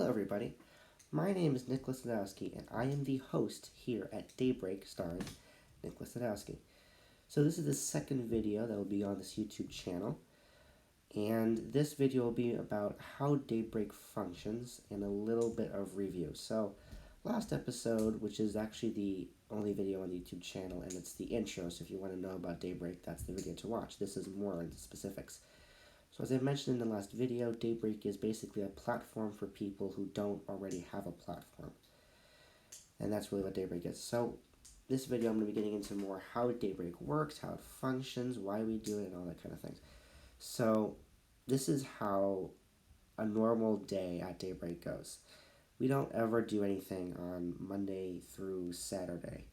Hello, everybody. My name is Nicholas Sadowski, and I am the host here at Daybreak, starring Nicholas Sadowski. So this is the second video that will be on this YouTube channel, and this video will be about how Daybreak functions and a little bit of review. So last episode, which is actually the only video on the YouTube channel, and it's the intro, so if you want to know about Daybreak, that's the video to watch. This is more into specifics. So as I mentioned in the last video, Daybreak is basically a platform for people who don't already have a platform. And that's really what Daybreak is. So this video I'm going to be getting into more how Daybreak works, how it functions, why we do it, and all that kind of things. So this is how a normal day at Daybreak goes. We don't ever do anything on Monday through Saturday.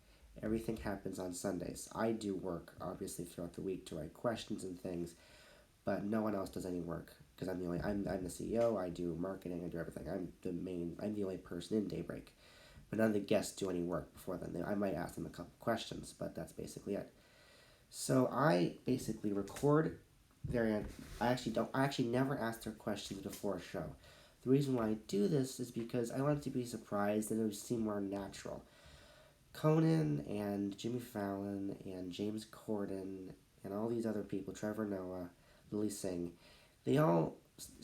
Everything happens on Sundays. I do work, obviously, throughout the week to write questions and things, but no one else does any work because I'm the CEO. I do marketing. I do everything. I'm the only person in Daybreak, but none of the guests do any work before then. I might ask them a couple questions, but that's basically it. So I basically record I actually never ask their questions before a show. The reason why I do this is because I want it to be surprised and it would seem more natural. Conan and Jimmy Fallon and James Corden and all these other people, Trevor Noah, Lily Singh, they all,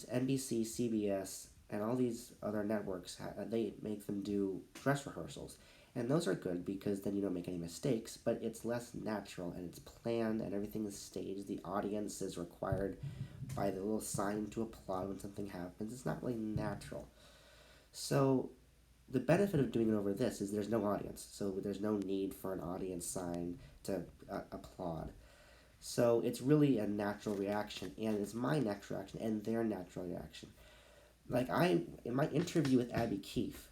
NBC, CBS, and all these other networks, they make them do dress rehearsals. And those are good because then you don't make any mistakes, but it's less natural and it's planned and everything is staged. The audience is required by the little sign to applaud when something happens. It's not really natural. So the benefit of doing it over this is there's no audience, so there's no need for an audience sign to applaud. So it's really a natural reaction, and it's my natural reaction and their natural reaction. In my interview with Abby Keefe,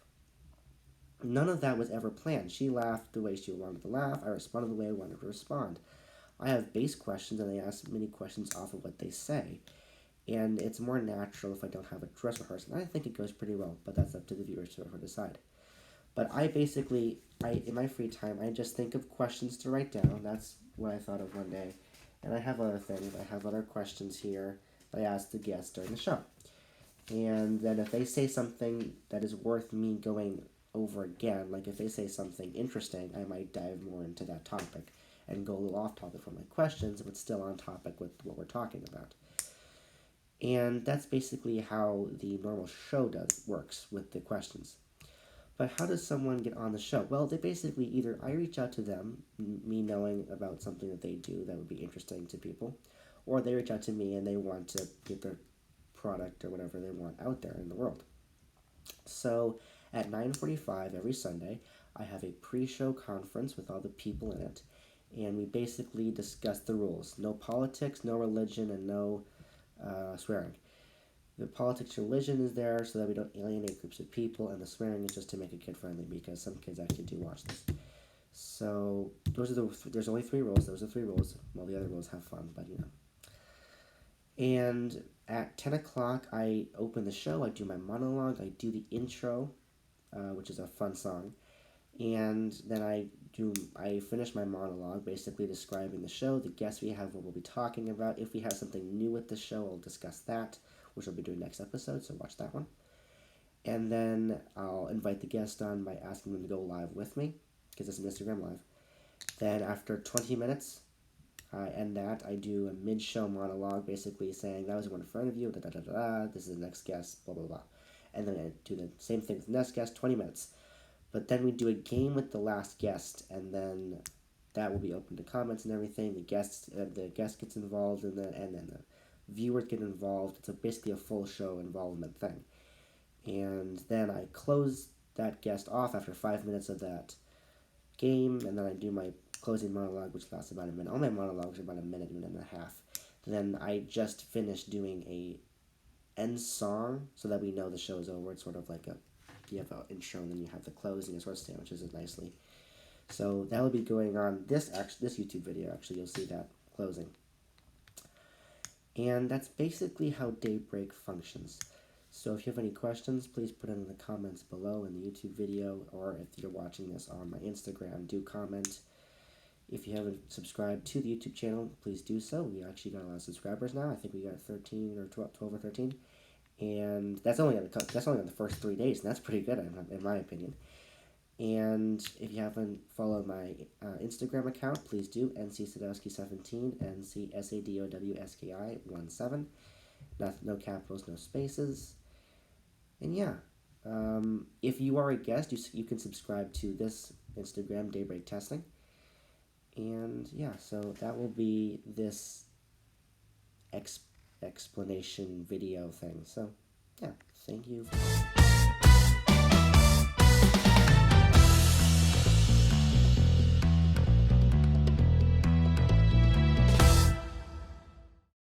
none of that was ever planned. She laughed the way she wanted to laugh. I responded the way I wanted to respond. I have base questions, and I ask many questions off of what they say. And it's more natural if I don't have a dress rehearsal. And I think it goes pretty well, but that's up to the viewers to decide. But in my free time, I just think of questions to write down. That's what I thought of one day. And I have other things. I have other questions here that I ask the guests during the show. And then if they say something that is worth me going over again, like if they say something interesting, I might dive more into that topic and go a little off topic from my questions, but still on topic with what we're talking about. And that's basically how the normal show works with the questions. But how does someone get on the show? Well, they basically either I reach out to them, me knowing about something that they do that would be interesting to people, or they reach out to me and they want to get their product or whatever they want out there in the world. So at 9:45 every Sunday, I have a pre-show conference with all the people in it, and we basically discuss the rules. No politics, no religion, and no swearing. The politics and religion is there so that we don't alienate groups of people, and the swearing is just to make it kid friendly because some kids actually do watch this. So there's only 3 rules. Those are 3 rules. Well, the other rules have fun, but you know. And at 10 o'clock, I open the show. I do my monologue. I do the intro, which is a fun song, and then I finish my monologue, basically describing the show, the guests we have, what we'll be talking about. If we have something new with the show, I'll discuss that, which I'll be doing next episode, so watch that one. And then I'll invite the guest on by asking them to go live with me, because it's an Instagram Live. Then after 20 minutes, I end that. I do a mid-show monologue, basically saying, that was one in front of you, da-da-da-da, this is the next guest, blah, blah, blah. And then I do the same thing with the next guest, 20 minutes. But then we do a game with the last guest, and then that will be open to comments and everything. The guest gets involved, and then the viewers get involved. It's basically a full show involvement thing. And then I close that guest off after 5 minutes of that game, and then I do my closing monologue, which lasts about a minute. All my monologues are about a minute and a half. Then I just finished doing a end song so that we know the show is over. It's sort of like you have an intro and then you have the closing, it sort of sandwiches it nicely. So that will be going on this YouTube video. Actually, you'll see that closing. And that's basically how Daybreak functions. So if you have any questions, please put them in the comments below in the YouTube video, or if you're watching this on my Instagram, do comment. If you haven't subscribed to the YouTube channel, please do so. We actually got a lot of subscribers now. I think we got 13 or 12 or 13. and that's only on the first 3 days, and that's pretty good in my opinion. And if you haven't followed my Instagram account, please do. NC Sadowski17, NCSADOWSKI17. No capitals, no spaces. And yeah, if you are a guest, you can subscribe to this Instagram, Daybreak Testing. And yeah, so that will be this explanation video thing. So yeah, thank you.